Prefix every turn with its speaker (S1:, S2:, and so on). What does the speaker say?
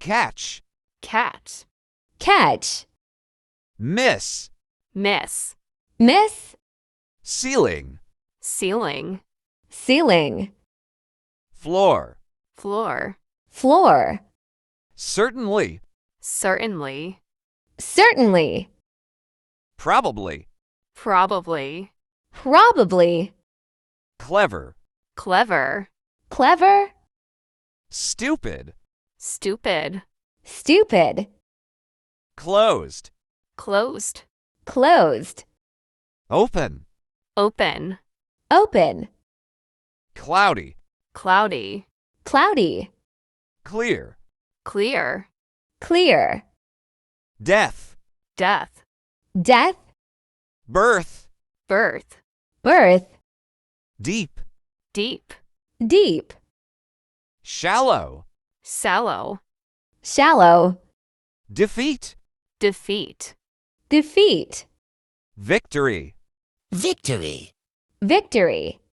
S1: catch,
S2: catch,
S3: catch,
S1: miss,
S2: miss,
S3: miss,
S1: ceiling,
S2: ceiling,
S3: ceiling,
S1: floor,
S2: floor,
S3: floor,
S1: certainly,
S2: certainly,
S3: certainly,
S1: probably,
S2: probably,
S3: probably,
S1: clever,
S2: clever,
S3: clever,
S1: stupid,
S2: stupid,
S3: stupid,
S1: closed,
S2: closed,
S3: closed,
S1: open,
S2: open,
S3: open,
S1: cloudy,
S2: cloudy,
S3: cloudy,
S1: clear,
S2: clear,
S3: clear,
S1: death,
S2: death,
S3: death,
S1: birth,
S2: birth,
S3: birth,
S1: deep,
S2: deep,
S3: deep,
S1: shallow,
S2: shallow,
S3: shallow,
S1: defeat,
S2: defeat,
S3: defeat,
S1: victory.
S4: Victory.
S3: victory.